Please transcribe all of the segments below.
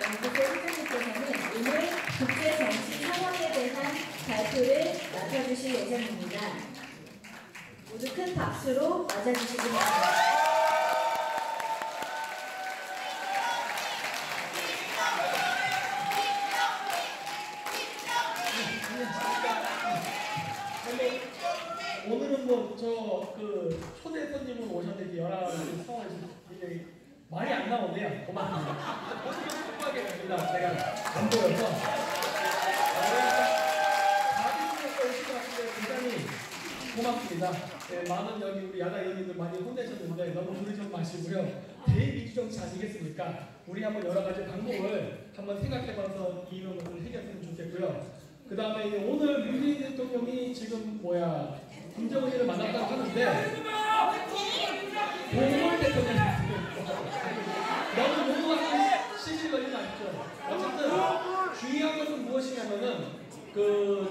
연구소 회장님께서는 오늘 국제 정치 상황에 대한 발표를 맡아주실 예정입니다. 모두 큰 박수로 맞아주시기 바랍니다. 오늘은 초대 손님으로 오셨는데 여러 상황이 굉장히 말이 안 나오네요. 고맙습니다. 급하게 됩니다. 제가 안 보여서. 굉장히 고맙습니다. 네, 많은 여기 우리 야당 의원님들 많이 혼내셨는데 너무 부르지 마시고요. 대미주정치 아니겠습니까? 우리 한번 여러 가지 방법을 한번 생각해봐서 이 문제를 해결했으면 좋겠고요. 그 다음에 오늘 문재인 대통령이 지금 김정은이를 만났다고 하는데 동물 대통령이 너무 무모하게 시시걸리는 아니죠. 어쨌든 중요한 것은 무엇이냐면은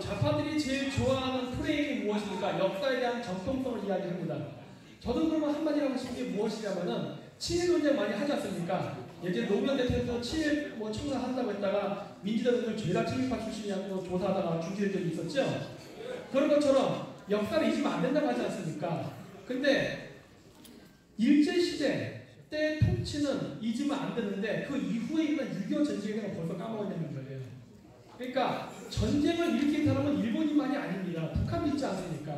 좌파들이 제일 좋아하는 프레임이 무엇입니까? 역사에 대한 정통성을 이야기합니다. 저도 그러면 한마디로 하고 싶은 게 무엇이냐면은 친일 논쟁 많이 하지 않습니까? 예전에 노무현 대통령도 친일 청산한다고 했다가 민주당은 죄다 친일파 출신이라고 조사하다가 중지된 적이 있었죠? 그런 것처럼 역사를 잊으면 안 된다고 하지 않습니까? 근데 일제시대 때 통치는 잊으면 안 되는데 그 이후에 일어난 6.25 전쟁을 벌써 까먹었냐는 거예요. 그러니까 전쟁을 일으킨 사람은 일본인만이 아닙니다. 북한도 있지 않습니까?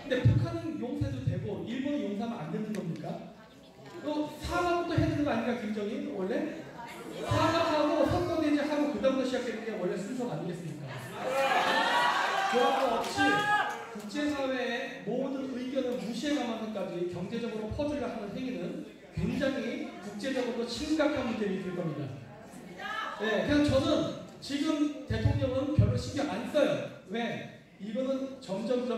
근데 북한은 용서해도 되고 일본이 용서하면 안 되는 겁니까? 또 사과부터 해야 되는 거 아닌가, 김정일? 원래? 사과하고 선거대제하고 그 다음부터 시작되는 게 원래 순서가 아니겠습니까? 그런 거 없이 국제사회의 모든 의견을 무시해가면서까지 경제적으로 퍼주려 하는 행위는 굉장히 국제적으로 심각한 문제를 일으킬 겁니다. 네, 그냥 저는 지금 대통령은 별로 신경 안 써요. 왜? 이거는 점점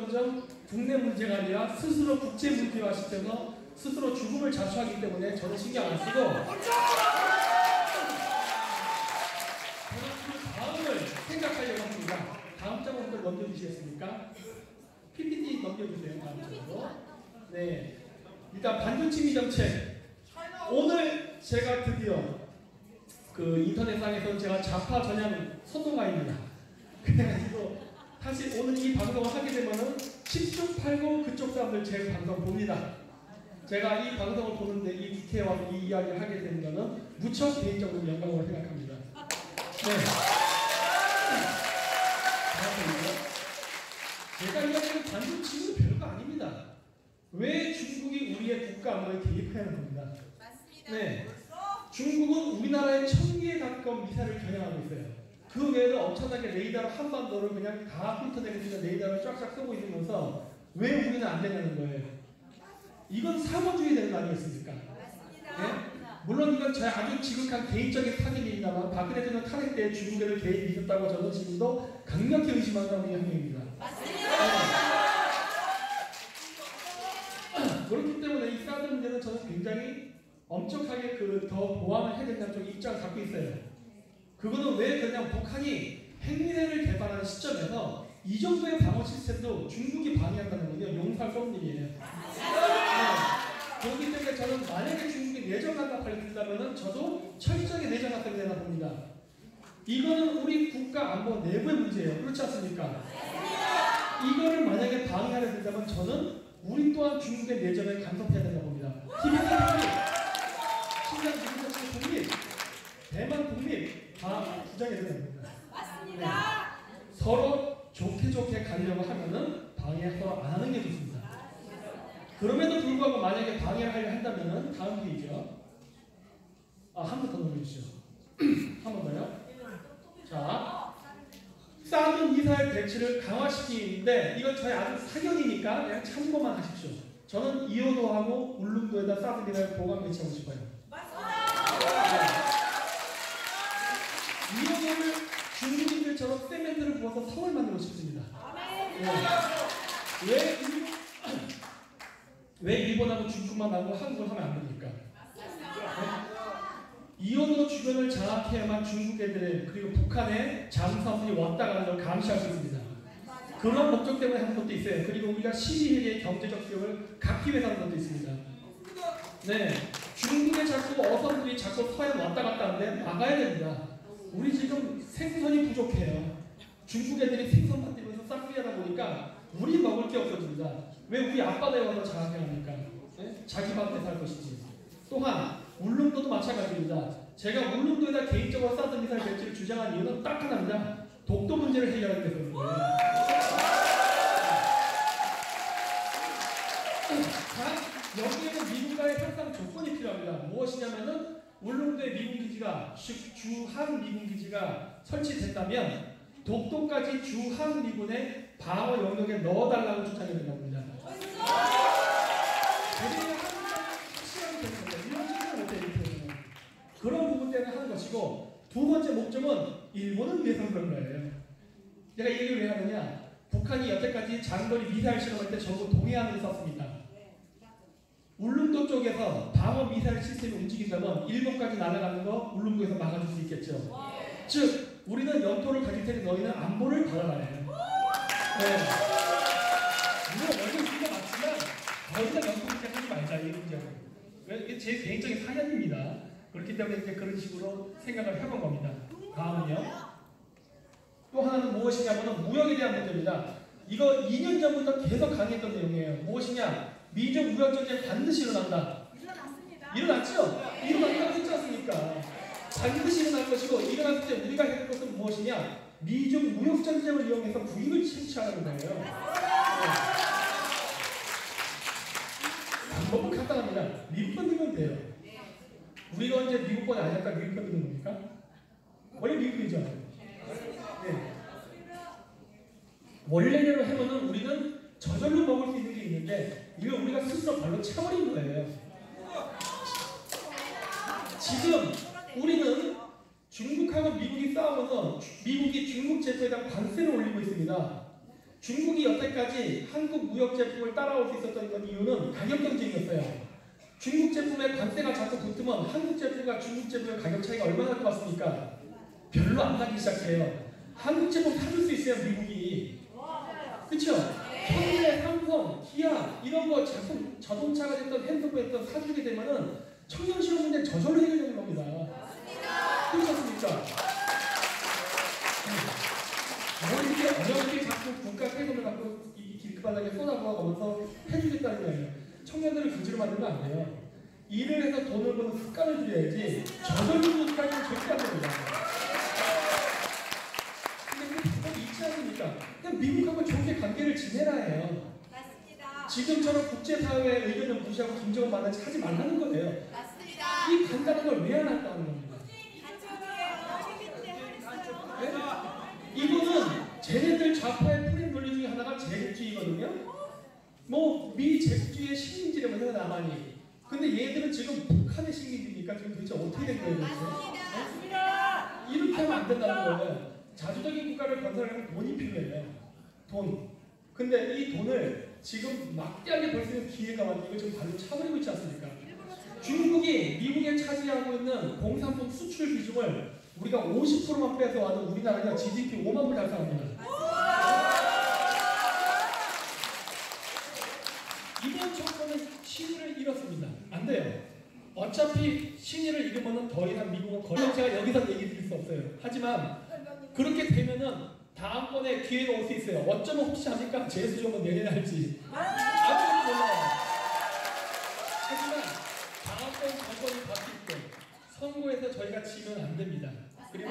국내 문제가 아니라 스스로 국제 문제화 시켜서 스스로 죽음을 자초하기 때문에 저는 신경 안 쓰고 저는 그 다음을 생각하려고 합니다. 다음 장으로 넘겨주시겠습니까? PPT 넘겨주세요. 다음 장으로. 네, 일단 반도체미 정책. 오늘 제가 드디어 인터넷상에서 제가 좌파 전향 선동가입니다. 그래가지고 사실 오늘 이 방송을 하게 되면은 10중 8구 그쪽 사람들 제 방송 봅니다. 제가 이 방송을 보는데 이 국회에 와서 이 이야기를 하게 되는 것은 무척 개인적으로 영광으로 생각합니다. 네. 제가 이야기하는 반도체는 별거 아닙니다. 왜 중국이 우리의 국가 안보에 개입해야 하는 겁니다. 맞습니다. 네. 중국은 우리나라의 1000개에 가까운 미사일을 겨냥하고 있어요. 그 외에도 엄청나게 레이더로 한반도를 그냥 다 훑어내릴 수 있는 레이더를 쫙쫙 쏘고 있으면서 왜 우리는 안 되냐는 거예요. 이건 사고주의 되는 거 아니겠습니까? 맞습니다. 네? 물론 이건 저의 아주 지극한 개인적인 타격입니다만 박근혜 대통령 탄핵 때 중국에를 개입이 있었다고 저는 지금도 강력히 의심하는 사람이 한 명입니다. 맞습니다. 네. 그렇기 때문에 이 사드 문제는 저는 굉장히 엄격하게 더 보완을 해야 된다는 쪽 입장을 갖고 있어요. 그거는 왜 그러냐면 북한이 핵미사일을 개발하는 시점에서 이 정도의 방어 시스템도 중국이 방해한다는 건요. 용서할 수 없는 일이에요. 네. 그렇기 때문에 저는 만약에 중국이 내정 강압하려 든다면 저도 철저하게 내정 강압이 되나 봅니다. 이거는 우리 국가 안보 내부의 문제예요. 그렇지 않습니까? 이거를 만약에 방해하려 든다면 저는 우리 또한 중국의 내정을 간섭해야 된다고 봅니다. 티베트 독립, 신장 민주주의 독립, 대만 독립 다 주장해야 됩니다. 맞습니다. 네. 서로 좋게 가려고 하면은 방해 서로 안 하는 게 좋습니다. 그럼에도 불구하고 만약에 방해를 하려 한다면은 다음 페이지요. 한 번 더 넘겨주시죠. 한 번 더요. 자, 사드 미사일 배치를 강화시키는데 이건 저희 아주 사견이니까 그냥 참고만 하십시오. 저는 이호도하고 울릉도에다 사드 미사일 보관 배치하고 싶어요. 맞습니다. 이호도를 중국인들처럼 세멘트를 부어서 성을 만들고 싶습니다. 네. 왜 일본하고 중국만 하고 한국을 하면 안 됩니까? 네? 이호도 주변을 장악해야만 중국 애들의 그리고 북한의 잠수함들이 왔다 가는 걸 감시할 수 있습니다. 그런 목적 때문에 하는 것도 있어요. 그리고 우리가 시리해의 경제적 수용을 갖기 위해서 하는 것도 있습니다. 네, 중국에 자꾸 어선들이 자꾸 마시고 서해 왔다 갔다 하는데 막아야 됩니다. 우리 지금 생선이 부족해요. 중국 애들이 생선 만들면서 싹비 하다 보니까 우리 먹을 게 없어집니다. 왜 우리 앞바다에 와서 장악해야 합니까? 네? 자기 밭에 살 것이지. 또한 울릉도도 마찬가지입니다. 제가 울릉도에다 개인적으로 사드 미사일 배치를 주장한 이유는 딱 하나입니다. 독도 문제를 해결하기 때문입니다. 자, 여기에는 미국과의 협상 조건이 필요합니다. 무엇이냐면은 울릉도에 미군 기지가 주한 미군 기지가 설치된다면 독도까지 주한 미군의 방어 영역에 넣어달라고 주장이 된 겁니다. 그런 부분 때문에 하는 것이고, 두 번째 목적은 일본을 위해서 그런 거예요. 내가 이 얘기를 왜 하느냐? 북한이 여태까지 장거리 미사일 실험할 때 전부 동해안을 썼습니다. 울릉도 쪽에서 방어 미사일 시스템이 움직인다면 일본까지 날아가는 거 울릉도에서 막아줄 수 있겠죠. 즉 우리는 영토를 가질 테니 너희는 안보를 받아라요. 네. 물론 원래 우리가 맞지만 거기다 영토 문제 하지 말자 이 문제는. 이게 제 개인적인 사견입니다. 그렇기 때문에 이제 그런 식으로 생각을 해본 겁니다. 다음은요. 또 하나는 무엇이냐면 무역에 대한 문제입니다. 이거 2년 전부터 계속 강의했던 내용이에요. 무엇이냐? 미중 무역 전쟁 반드시 일어난다. 일어났습니다. 일어났죠? 일어난다고 했지 않습니까? 반드시 일어날 것이고 일어났을 때 우리가 해야 할 것은 무엇이냐? 미중 무역 전쟁을 이용해서 부익을 창출하는 거예요. 네. 방법은 간단합니다. 미국 건 넣으면 돼요. 우리가 언제 미국 건 아니었다 미국 건 넣는 겁니까? 원래 미국이죠. 네. 원래대로 하면은 우리는 저절로 먹을 수 있는 게 있는데 이걸 우리가 스스로 발로 차버린 거예요. 지금 우리는 중국하고 미국이 싸우면서 미국이 중국 제품에다 관세를 올리고 있습니다. 중국이 여태까지 한국 무역 제품을 따라올 수 있었던 이유는 가격 경쟁이었어요. 중국 제품에 관세가 자꾸 붙으면 한국 제품과 중국 제품의 가격 차이가 얼마나 날 것 같습니까? 별로 안 나기 시작해요. 한국 제품 사줄 수 있어요, 미국이. 그쵸? 현대, 삼성, 기아 이런 거 자동차가 됐던 핸드폰 됐던 사주게 되면은 청년 실업 문제는 저절로 해결되는 겁니다. 그렇지 않습니까? 뭐 이렇게 어렵게 자꾸 국가 세금을 갖고 이 길바닥에 쏟아부어가면서 해주겠다는 거예요. 청년들을 그지로 만들면 안 돼요. 일을 해서 돈을 버는 습관을 들여야지 저절로 습관은 절대 안 됩니다. 근데 그 방법이 있지 않습니까? 그냥 미국하고 좋게 관계를 지내라 해요. 맞습니다. 지금처럼 국제사회의 의견을 무시하고 김정은 만나지 하지 말라는 거예요. 맞습니다. 이 간단한 걸 왜 안 한다는 겁니다. 한쪽이에요. 재밌게 하랬어요. 네? 이거는 쟤네들 좌파의 프레임 논리 중에 하나가 제국주의거든요. 뭐 미제국주의의 식민지라면서 남한이. 근데 얘들은 지금 북한의 식민지니까 지금 도대체 어떻게 된 거예요? 맞습니다. 이렇게 하면 안 된다는 거예요. 자주적인 국가를 건설하려면 돈이 필요해요. 돈. 근데 이 돈을 지금 막대하게 벌 수 있는 기회가 왔는데 이거 지금 발로 차버리고 있지 않습니까? 중국이 미국에 차지하고 있는 공산품 수출 비중을 우리가 50%만 뺏어와도 우리나라가 GDP 5만 불 달성합니다. 이번 정권은 신의를 잃었습니다. 안 돼요. 어차피 신의를 잃으면 더 이상 미국은 거의 제가 여기서 얘기 드릴 수 없어요. 하지만 그렇게 되면은 다음번에 기회가 올 수 있어요. 어쩌면 혹시 합니까? 재수정은 내려야 할지. 아무도 몰라요. 하지만 다음번 정권이 바뀔 때 선거에서 저희가 지면 안 됩니다. 그리고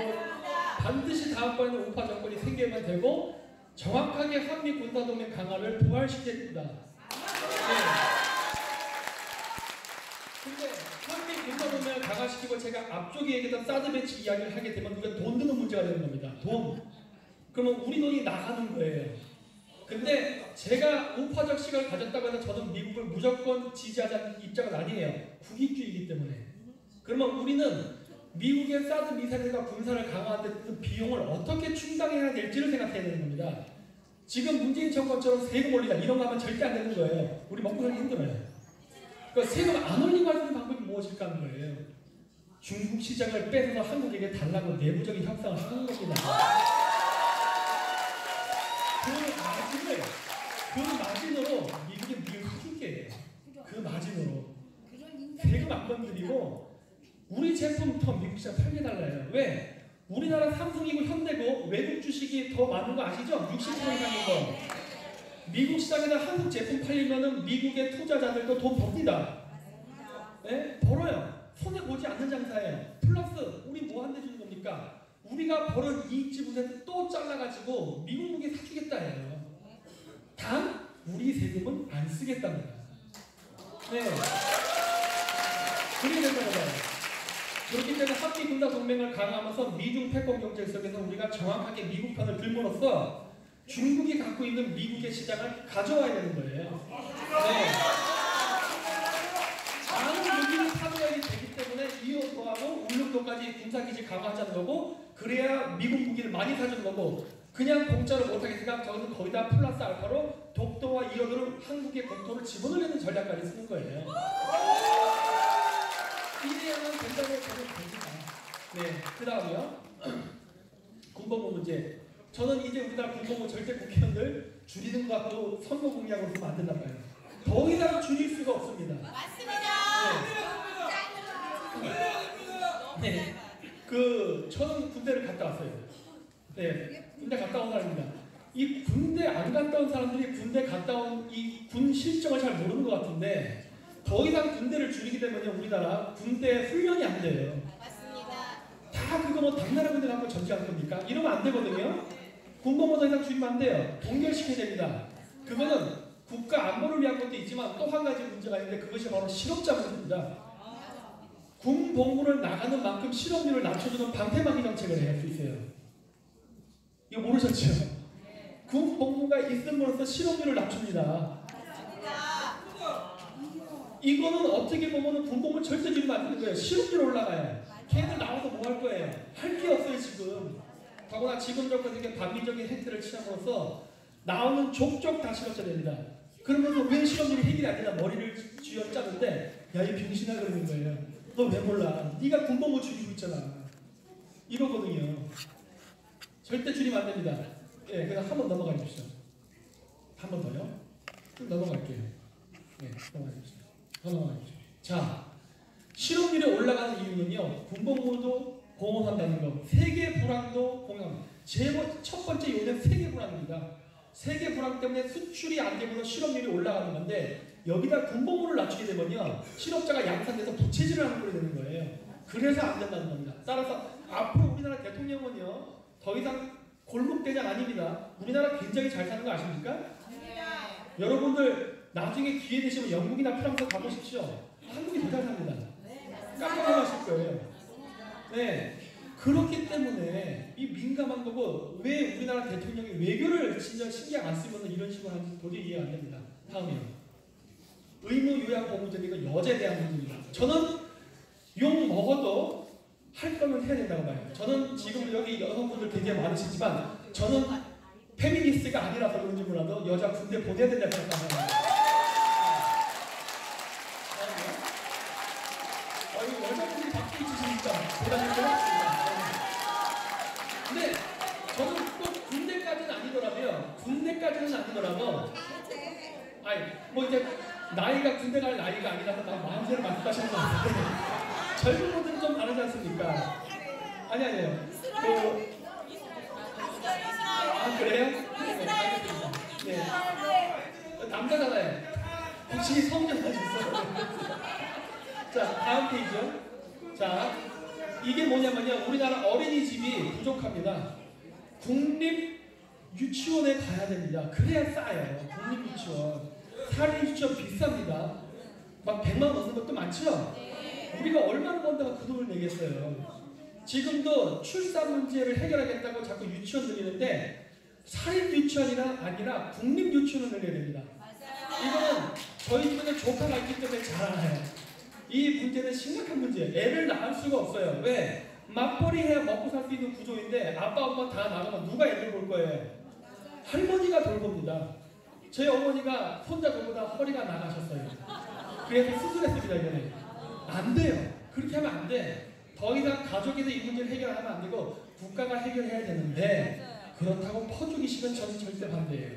반드시 다음번에는 우파 정권이 생기면 되고 정확하게 한미 군사동맹 강화를 부활시켜야 됩니다. 네. 근데 한미 군사동맹을 강화시키고 제가 앞쪽에 얘기했던 사드 배치 이야기를 하게 되면 우리가 돈 드는 문제가 되는 겁니다. 돈. 그러면 우리 돈이 나가는 거예요. 근데 제가 우파적 시각을 가졌다고 해서 저는 미국을 무조건 지지하자는 입장은 아니에요. 국익주의이기 때문에. 그러면 우리는 미국의 사드 미사일과 군사를 강화할 때 그 비용을 어떻게 충당해야 될지를 생각해야 되는 겁니다. 지금 문재인 정권처럼 세금 올리자 이런 거 하면 절대 안 되는 거예요. 우리 먹고 살기 힘들어요. 그러니까 세금 안 올리고 할 수 있는 방법이 무엇일까 하는 거예요. 중국 시장을 뺏어서 한국에게 달라고 내부적인 협상을 하는 겁니다. 그 마진으로 미국이 미국 사줄게 해요. 그 마진으로 세금 안 건드리고 우리 제품 더 미국 시장 팔려달라요. 왜? 우리나라 삼성이고 현대고 외국 주식이 더 많은 거 아시죠? 60% 이상인 거. 미국 시장에다 한국 제품 팔리면은 미국의 투자자들도 돈 법니다. 네? 벌어요. 손해 보지 않는 장사예요. 플러스 우리 뭐 한대 주는 겁니까? 우리가 벌은 이익 지분에서 또 잘라가지고 미국 무기 사주겠다예요. 단 우리 세금은 안 쓰겠답니다. 네. 그렇게 된다고 봐요. 그렇기 때문에 한미 군사 동맹을 강화하면서 미중 패권 경제 속에서 우리가 정확하게 미국 편을 들므로써 중국이 갖고 있는 미국의 시장을 가져와야 되는 거예요. 네. 많은 무기를 사줘야 되기 때문에 이어도하고 울릉도까지 군사기지 강화하자는 거고, 그래야 미국 무기를 많이 사주는 거고, 그냥 공짜로 못하겠으니까 저기서 거기다 플러스 알파로 독도와 이어도를 한국의 국토를 집어넣는 전략까지 쓰는 거예요. 이래야만 된다고 저는 봅니다. 네, 그 다음이요. 군법무 문제. 저는 이제 우리나라 군법무 절대 국회의원들 줄이는 것 같고 선거 공약으로 쓰면 안 된다 봐요. 더 이상 줄일 수가 없습니다. 맞습니다. 네. 저는 군대를 갔다 왔어요. 네, 군대 갔다 온 사람입니다. 이 군대 안 갔다 온 사람들이 군대 갔다 온 이 군 실정을 잘 모르는 것 같은데, 더 이상 군대를 줄이게 되면 우리나라 군대 훈련이 안 돼요. 맞습니다. 다 그거 뭐 당나라 군대 갖고 전쟁할 겁니까? 이러면 안 되거든요. 군법무 더 이상 줄이면 안 돼요. 동결시켜야 됩니다. 그거는 국가 안보를 위한 것도 있지만 또 한 가지 문제가 있는데, 그것이 바로 실업자 문제입니다. 군 복무를 나가는 만큼 실업률을 낮춰주는 방패막이 정책을 해야 할 수 있어요. 이거 모르셨죠? 군 복무가 있음으로써 실업률을 낮춥니다. 이거는 어떻게 보면 군 복무 절대 줄이면 안 되는 거예요. 실업률 올라가요. 걔들 나와서 뭐 할 거예요? 할 게 없어요 지금. 더구나 지금 정권에게 반민적인 혜택을 취함으로써 나오는 족족 다 실업자 됩니다. 그러면서 왜 실업률이 해결이 안 되나 머리를 쥐어짜는데, 야 이 병신아 그러는 거예요. 너 왜 몰라? 네가 군복무 줄이고 있잖아. 이러거든요. 절대 줄이면 안 됩니다. 예, 그냥 한번 넘어가 주십시오. 한 번 더요. 좀 넘어갈게요. 예, 넘어가 주십시오. 더 넘어가 주십시오. 자, 실업률이 올라가는 이유는요, 군복무도 공헌한다는 거, 세계 불황도 공헌합니다. 첫 번째 요인은 세계 불황입니다. 세계 불황 때문에 수출이 안 되면서 실업률이 올라가는 건데, 여기다 군복무를 낮추게 되면요, 실업자가 양산돼서 부채질을 하는 꼴이 되는 거예요. 그래서 안 된다는 겁니다. 따라서 앞으로 우리나라 대통령은요, 더 이상 골목대장 아닙니다. 우리나라 굉장히 잘 사는 거 아십니까? 여러분들 나중에 기회 되시면 영국이나 프랑스 가보십시오. 한국이 더 잘 삽니다. 깜짝 놀라실 거예요. 네. 그렇기 때문에 이 민감한 거고, 왜 우리나라 대통령이 외교를 진짜 신경 안 쓰면 이런 식으로 하는지 도저히 이해가 안 됩니다. 다음이요. 의무 요양 복무제는 여자에 대한 문제입니다. 저는 욕 먹어도 할 거면 해야 된다고 봐요. 저는 지금 여기 여성분들 굉장히 많으시지만, 저는 페미니스트가 아니라서 그런지 몰라도 여자 군대 보내야 된다고 생각합니다. 여자분들이 밖에 있으시니까 대단히 근데 저는 또 군대까지는 아니더라도 아니 뭐 이제 나이가 군대 갈 나이가 아니라서 막 마음대로 말씀하시는 것 같은데, 젊은 분들은 좀 다르지 않습니까? 아니에요. 아 그래요? 네. 남자잖아요. 혹시 성년하셨어요? 자, 다음 페이지요. 자, 이게 뭐냐면요, 우리나라 어린이집이 부족합니다. 국립 유치원에 가야 됩니다. 그래야 싸요. 국립 유치원. 사립 유치원 비쌉니다. 막 100만 원 넘는 것도 많죠? 우리가 얼마나 번다고 그 돈을 내겠어요. 지금도 출산 문제를 해결하겠다고 자꾸 유치원 늘리는데, 사립 유치원이나 아니라 국립 유치원을 늘려야 됩니다. 이거는 저희 집에는 조카가 있기 때문에 잘 알아요. 이 문제는 심각한 문제예요. 애를 낳을 수가 없어요. 왜? 맞벌이 해야 먹고 살 수 있는 구조인데, 아빠 엄마 다 나가면 누가 애를 볼 거예요? 할머니가 돌봅니다. 저희 어머니가 손자 돌보다 허리가 나가셨어요. 그래서 수술했습니다. 이번에. 안 돼요. 그렇게 하면 안 돼. 더 이상 가족에서 이 문제를 해결하면 안 되고 국가가 해결해야 되는데, 그렇다고 퍼주기 싫은 저는 절대 반대예요.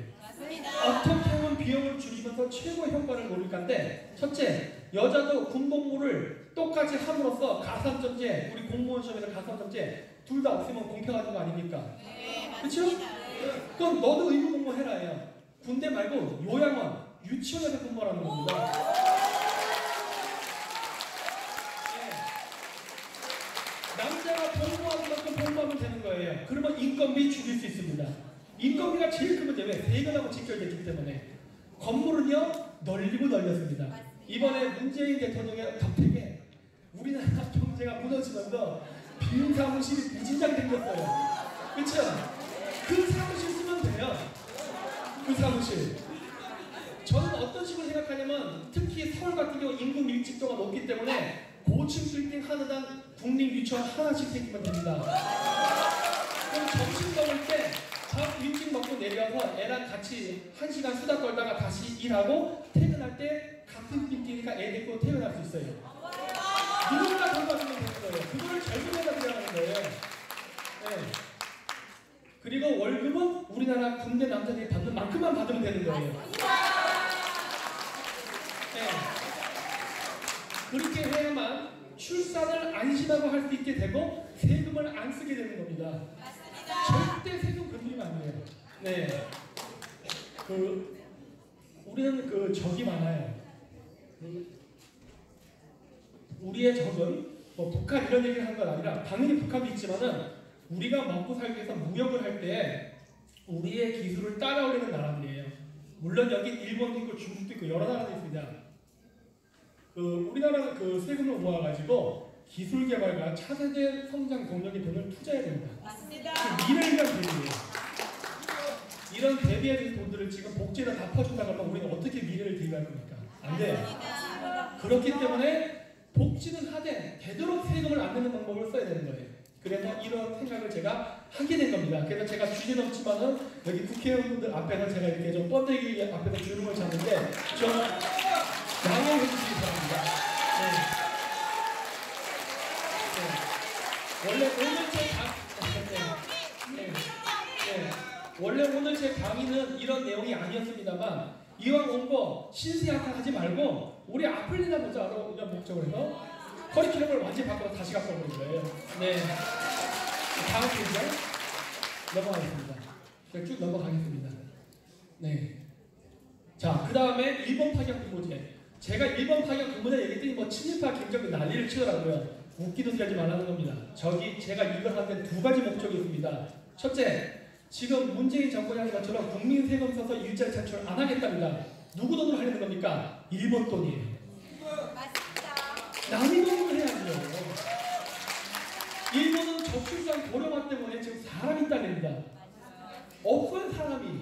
어떻게 하면 비용을 줄이면서 최고의 효과를 노릴 건데, 첫째, 여자도 군복무를 똑같이 함으로써 가산점제, 우리 공무원 시험에서 가산점제 둘 다 없으면 공평한 거 아닙니까? 그렇죠? 그럼 너도 의무 공무해라 해요. 군대 말고 요양원, 유치원에서 근무하라는 겁니다. 네. 남자가 복무하는 만큼 복무하면 되는 거예요. 그러면 인건비 줄일 수 있습니다. 인건비가 제일 큰 문제, 왜? 세금하고 직결되기 때문에. 건물은요, 널리고 널렸습니다. 이번에 문재인 대통령의 덕택에 우리나라 경제가 무너지면서 빈 사무실이 무진장 생겼어요. 그렇죠? 그 사무실 쓰면 돼요. 그 사무실. 저는 어떤 식으로 생각하냐면, 특히 서울 같은 경우 인구 밀집도가 높기 때문에 고층 빌딩 하나당 국립 유치원 하나씩 생기면 됩니다. 그럼 점심 먹을 때 밥 일찍 먹고 내려서 애랑 같이 1시간 수다 떨다가 다시 일하고 퇴근할 때 같은 빌딩이니까 애 데리고 퇴근할 수 있어요. 누군가 돌봐주면 되는 거예요. 그거를 젊은 애가 들어가는 거예요. 네. 그리고 월급은 우리나라 군대 남자들이 받는 만큼만 받으면 되는 거예요. 네. 그렇게 해야만 출산을 안심하고 할 수 있게 되고 세금을 안 쓰게 되는 겁니다. 절대 세금 건드리면 안 돼요. 네. 우리는 적이 많아요. 우리의 적은 뭐 북한 이런 얘기를 하는 건 아니라, 당연히 북한도 있지만은 우리가 먹고 살기 위해서 무역을 할 때 우리의 기술을 따라오려는 나라들이에요. 물론 여기 일본도 있고 중국도 있고 여러 나라도 있습니다. 우리나라는 세금을 모아가지고 기술 개발과 차세대 성장 동력의 돈을 투자해야 됩니다. 맞습니다. 미래를 위한 대비예요. 이런 대비해야 될 돈들을 지금 복지에다 다 퍼준다 그러면 우리는 어떻게 미래를 대비할 겁니까? 안 돼요. 그렇기 때문에 복지는 하되 되도록 세금을 안 내는 방법을 써야 되는 거예요. 그래서 이런 생각을 제가 하게 된 겁니다. 그래서 제가 주제는 없지만은 여기 국회의원분들 앞에서 제가 이렇게 좀 번데기 앞에서 주름을 잡는데 좀 양해해 주시기 바랍니다. 네. 원래 오늘 제 강의는 이런 내용이 아니었습니다만, 이왕 온 거 신세한테 하지 말고 우리 아플리나 보자 이런 목적으로 해서 커리큘럼을 완전히 바꿔서 다시 갖고 온 거예요. 네. 다음 페이지 넘어가겠습니다. 제가 쭉 넘어가겠습니다. 네. 자, 그 다음에 1번 파견 근무제. 제가 1번 파견 근무제 얘기했더니 뭐 친일파 김정은 난리를 치더라고요. 웃기도 소리 하지 말라는 겁니다. 제가 이걸 하는 두 가지 목적이 있습니다. 첫째, 지금 문재인 정권이 하는 것처럼 국민 세금 써서 일자리 창출 안 하겠답니다. 누구 돈으로 하려는 겁니까? 일본 돈이에요. 남의 돈으로 해야죠. 일본은 저출산 고령화 때문에 지금 사람이 딸립니다. 없어요, 사람이.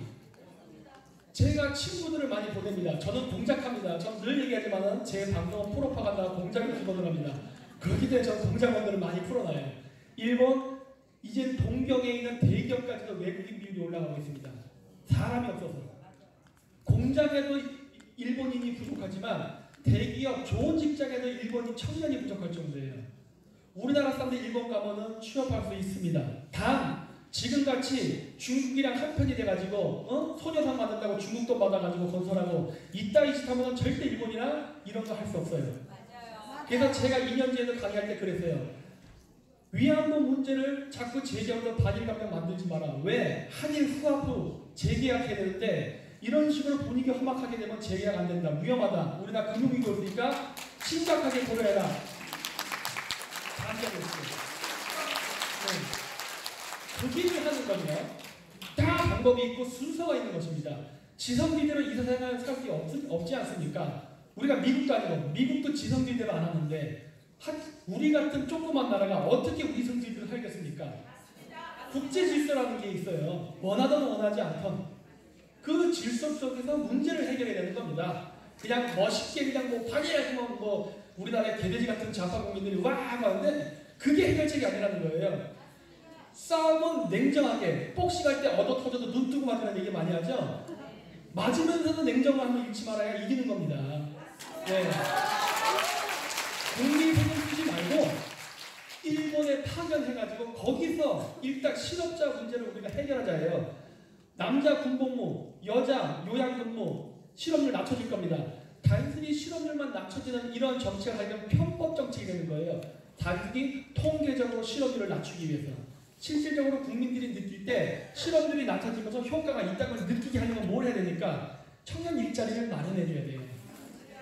제가 친구들을 많이 보냅니다. 저는 공작합니다. 저는 늘 얘기하지만 제 방송은 프로파간다가 공작을 집어넣습니다. 그렇기 때문에 저는 공작원들을 많이 풀어놔요. 일본, 이제 동경에 있는 대기업까지도 외국인 비율이 올라가고 있습니다. 사람이 없어서. 공장에도 일본인이 부족하지만 대기업 좋은 직장에도 일본인 청년이 부족할 정도예요. 우리나라 사람들 일본 가면은 취업할 수 있습니다. 단 지금같이 중국이랑 한편이 돼가지고 소녀상 받는다고 중국 돈 받아가지고 건설하고 이따위 짓 하면은 절대 일본이랑 이런 거 할 수 없어요. 맞아요. 그래서 제가 2년 전에도 강의할 때 그랬어요. 위안부 문제를 자꾸 제재하면서 반일 감정 만들지 마라. 왜? 한일 후합부 재계약해야 되는데 이런 식으로 분위기 험악하게 되면 재계약 안 된다. 위험하다. 우리나라 금융위기 오니까 심각하게 고려해라. 반대하고 있어요. 네. 그 길을 하는 거냐? 다 방법이 있고 순서가 있는 것입니다. 지성비대로 이 세상을 살 수 없지 않습니까? 우리가 미국도 아니고 미국도 지성비대로 안 하는데 우리 같은 조그만 나라가 어떻게 우리 성질들을 하겠습니까? 국제 질서라는 게 있어요. 원하든 원하지 않던 그 질서 속에서 문제를 해결해야 되는 겁니다. 그냥 멋있게 그냥 뭐 반일하지만 뭐 우리나라의 개돼지 같은 좌파 국민들이 와 하는데 그게 해결책이 아니라는 거예요. 싸움은 냉정하게 복싱할 때 얻어 터져도 눈 뜨고 맞으라는 얘기 많이 하죠. 맞으면서도 냉정을 하면 잃지 말아야 이기는 겁니다. 네. 국민 세금 쓰지 말고 일본에 파견해가지고 거기서 일단 실업자 문제를 우리가 해결하자 해요. 남자 군복무, 여자 요양근무 실업률 낮춰질 겁니다. 단순히 실업률만 낮춰지는 이런 정책을 하려면 편법 정책이 되는 거예요. 단순히 통계적으로 실업률을 낮추기 위해서. 실질적으로 국민들이 느낄 때 실업률이 낮아지면서 효과가 있다는 걸 느끼게 하려면 뭘 해야 되니까 청년 일자리를 마련해 줘야 돼요.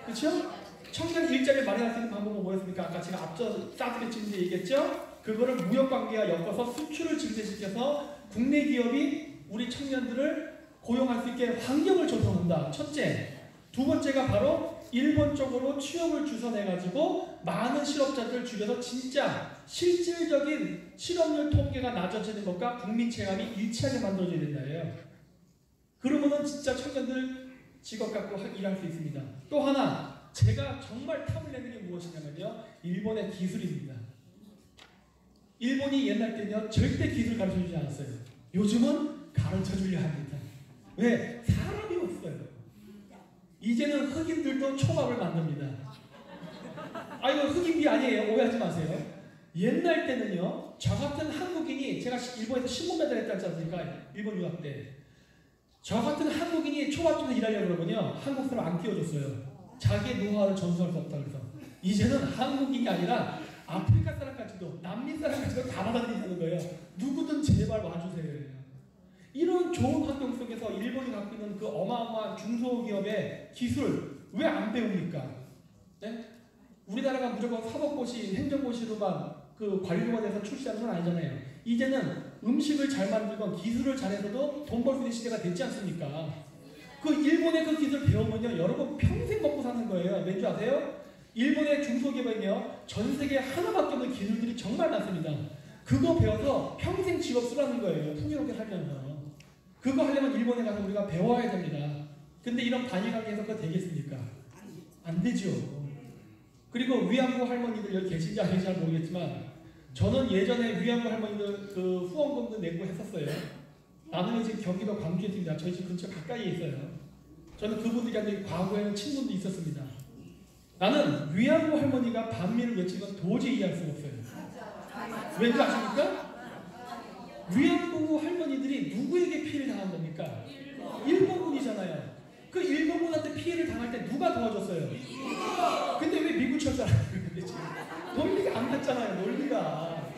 그렇죠? 청년 일자리를 마련할 수 있는 방법은 뭐였습니까? 아까 제가 앞서 사드리 찌는데 얘기했죠? 그거를 무역관계와 엮어서 수출을 증대시켜서 국내 기업이 우리 청년들을 고용할 수 있게 환경을 조성한다. 첫째. 두 번째가 바로 일본 쪽으로 취업을 주선해가지고 많은 실업자들을 줄여서 진짜 실질적인 실업률 통계가 낮아지는 것과 국민 체감이 일치하게 만들어져야 된다예요. 그러면은 진짜 청년들 직업 갖고 일할 수 있습니다. 또 하나 제가 정말 탐을 내는 게 무엇이냐면요. 일본의 기술입니다. 일본이 옛날 때는요. 절대 기술 가르쳐주지 않았어요. 요즘은 가르쳐주려 합니다. 왜? 사람이 없어요. 이제는 흑인들도 초밥을 만듭니다. 아 이거 흑인비 아니에요. 오해하지 마세요. 옛날 때는요. 저 같은 한국인이 제가 일본에서 신문 배달했다지 않습니까? 일본 유학 때. 저 같은 한국인이 초밥집에서 일하려고 그러면요. 한국 사람 안 끼워줬어요. 자기의 노하우를 전수할 수 없다 그래서. 이제는 한국인이 아니라 아프리카 사람까지도 남미 사람까지도 다 받아들이는 거예요. 누구든 제발 와주세요. 이런 좋은 환경 속에서 일본이 갖고 있는 그 어마어마한 중소기업의 기술 왜 안 배웁니까? 네? 우리나라가 무조건 사법고시, 행정고시로만 그 관료가 돼서 출시하는 건 아니잖아요. 이제는 음식을 잘 만들건 기술을 잘해서도 돈 벌 수 있는 시대가 됐지 않습니까? 그 일본의 그 기술 배우면요, 여러분 평생 먹고 사는 거예요. 왠지 아세요? 일본의 중소기업은요, 전 세계에 하나밖에 없는 기술들이 정말 많습니다. 그거 배워서 평생 직업 쓰라는 거예요. 풍요롭게 살면서. 그거 하려면 일본에 가서 우리가 배워야 됩니다. 근데 이런 반일관계에서 그거 되겠습니까? 안 되죠. 그리고 위안부 할머니들 여기 계신지 아닌지 잘 모르겠지만 저는 예전에 위안부 할머니들 그 후원금도 내고 했었어요. 나는 지금 경기도 광주에 있습니다. 저희 집 근처 가까이에 있어요. 저는 그분들한테 과거에는 친분도 있었습니다. 나는 위안부 할머니가 반미를 외치는 건 도저히 이해할 수가 없어요. 왠지 아십니까? 위안부 할머니들이 누구에게 피해를 당한 겁니까? 일본군이잖아요. 그 일본군한테 피해를 당할 때 누가 도와줬어요? 근데 왜 미국 철사라는 건데 지금? 논리가 안 맞잖아요. 논리가.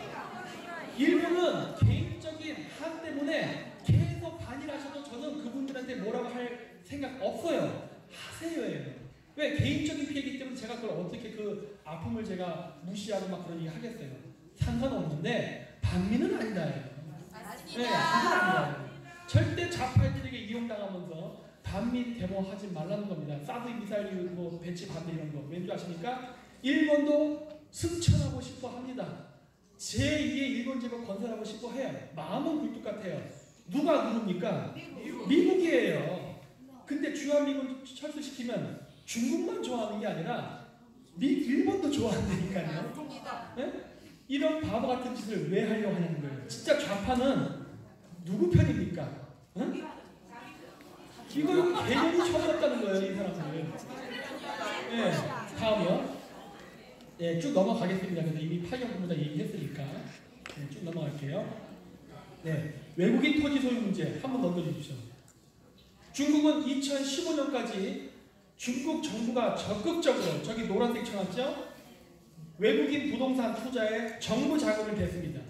일본은 개인적인 한 때문에 계속 반일하셔도 저는 그분들한테 뭐라고 할 생각 없어요. 하세요예요. 왜? 개인적인 피해이기 때문에 제가 그걸 어떻게 그 아픔을 제가 무시하고 막 그런 얘기 하겠어요. 상관없는데 반미는 아니다예요. 네, 아니다예요. 절대 좌파들에게 이용당하면서 반미 데모하지 말라는 겁니다. 사드 미사일 뭐 배치 반대 이런 거. 왠지 아십니까? 일본도 승천하고 싶어 합니다. 제2의 일본 제국 건설하고 싶어 해요. 마음은 굴뚝 같아요. 누가 누릅니까? 미국이에요. 근데 주한미군 철수시키면 중국만 좋아하는 게 아니라 일본도 좋아한다니까요. 네? 이런 바보 같은 짓을 왜 하려고 하냐는 거예요. 진짜 좌파는 누구 편입니까? 응? 이거 개념이 처음 없다는 거예요, 이 사람들. 네, 다음이요. 네, 쭉 넘어가겠습니다. 근데 이미 파견부보다 얘기했으니까 네, 쭉 넘어갈게요. 네, 외국인 토지 소유 문제 한번 넘겨주십시오. 중국은 2015년까지 중국 정부가 적극적으로 저기 노란색 쳐놨죠? 외국인 부동산 투자에 정부 자금을 댔습니다.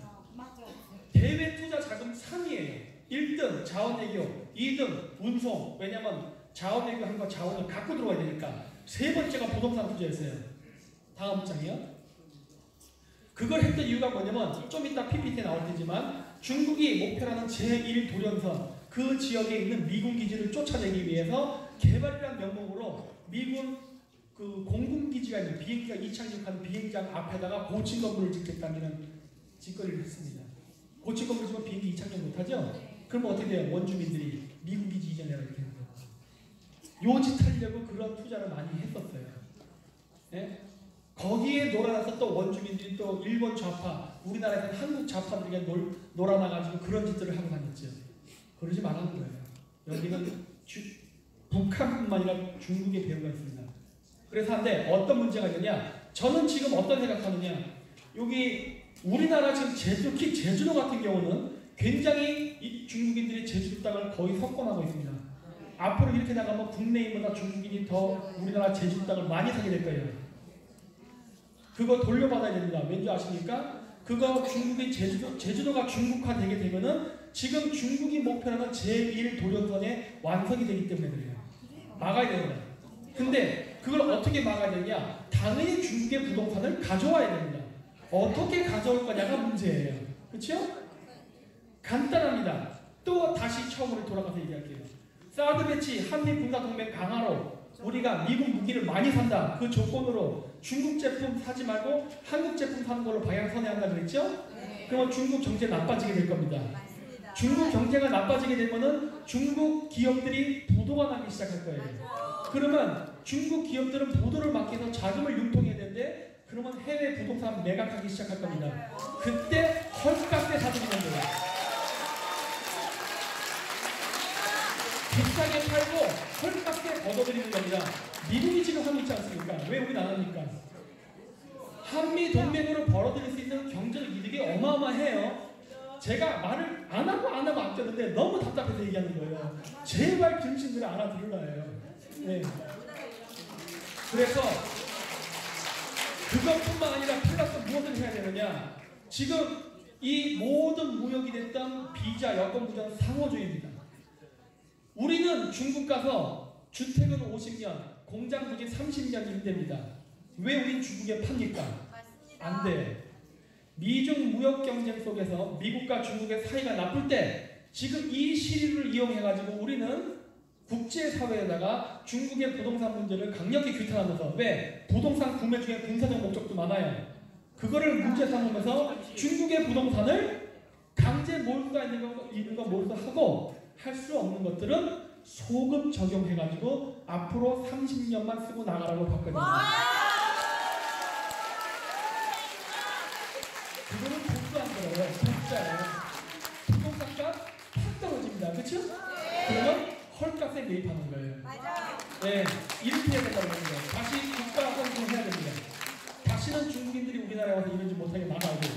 대외 투자 자금 3위예요. 1등 자원외교, 2등 운송. 왜냐면 자원외교 한 거 자원을 갖고 들어와야 되니까. 세 번째가 부동산 투자였어요. 다음 장이요. 그걸 했던 이유가 뭐냐면 좀 이따 PPT에 나올 테지만 중국이 목표라는 제1도련선 그 지역에 있는 미군 기지를 쫓아내기 위해서 개발이라는 명목으로 미군 그 공군기지가 있는 비행기가 이착륙하는 비행장 앞에다가 고층 건물을 짓겠다는 짓거리를 했습니다. 고층 건물 지면 비행기 이착륙 못하죠? 그럼 어떻게 돼요? 원주민들이 미군 기지 이전해라 이렇게 하는 거예요. 요 짓 하려고 그런 투자를 많이 했었어요. 네? 거기에 놀아나서 또 원주민들이 또 일본 좌파, 우리나라에서는 한국 좌파들에게 놀아나가지고 그런 짓들을 하고 다녔죠. 그러지 말라는 거예요. 여기는 북한뿐만 아니라 중국의 배후가 있습니다. 그래서 한데 어떤 문제가 있느냐? 저는 지금 어떤 생각하느냐? 여기 우리나라 지금 특히 제주도 같은 경우는 굉장히 이 중국인들이 제주도 땅을 거의 석권하고 있습니다. 앞으로 이렇게 나가면 국내인보다 중국인이 더 우리나라 제주도 땅을 많이 사게 될 거예요. 그거 돌려받아야 됩니다. 왠지 아십니까? 그거 중국이 제주도가 중국화 되게 되면은 지금 중국이 목표하는 제1도련선의 완성이 되기 때문에 그래요. 막아야 됩니다. 근데 그걸 어떻게 막아야 되냐? 당연히 중국의 부동산을 가져와야 됩니다. 어떻게 가져올 거냐가 문제예요. 그렇죠? 간단합니다. 또 다시 처음으로 돌아가서 얘기할게요. 사드 배치, 한미 군사 동맹 강화로 우리가 미국 무기를 많이 산다. 그 조건으로 중국 제품 사지 말고 한국 제품 사는 걸로 방향 선회한다 그랬죠? 네. 그러면 중국 경제 나빠지게 될 겁니다. 맞습니다. 중국 경제가 나빠지게 되면은 중국 기업들이 부도가 나기 시작할 거예요. 그러면 중국 기업들은 부도를 막기 위해서 자금을 융통해야 되는데 그러면 해외 부동산 매각하기 시작할 겁니다. 그때 헐값에 사들이면 돼요. 비싸게 팔고 헐값에 걷어들이는 겁니다. 미국이 지금 하고 있지 않습니까? 왜 우리 나라니까? 한미 동맹으로 벌어들일 수 있는 경제적 이득이 어마어마해요. 제가 말을 안 하고 아꼈는데 너무 답답해서 얘기하는 거예요. 제발 중심들을 알아들으라 해요. 네. 그래서 그것뿐만 아니라 플러스 무엇을 해야 되느냐? 지금 이 모든 무역이 됐던 비자, 여권 부자는 상호주의입니다. 우리는 중국 가서 주택은 50년, 공장 부지 30년 임대입니다. 왜 우린 중국에 팝니까? 안 돼. 미중 무역 경쟁 속에서 미국과 중국의 사이가 나쁠 때 지금 이 시리를 이용해가지고 우리는 국제사회에다가 중국의 부동산 문제를 강력히 규탄하면서 왜? 부동산 구매 중에 군사적 목적도 많아요. 그거를 문제 삼으면서 중국의 부동산을 강제 몰수가 있는 거 몰수하고 할 수 없는 것들은 소급 적용해가지고 앞으로 30년만 쓰고 나가라고 봤거든요. 그거는 복수한 거예요. 복수예요. 부동산값 팍 떨어집니다. 그렇죠? 그러면 헐값에 매입하는 거예요. 맞아요. 네, 이렇게 해야 된다는 거예요. 다시 국가 헌금을 해야 됩니다. 다시는 중국인들이 우리나라에 와서 이러지 못하게 막아야 돼요.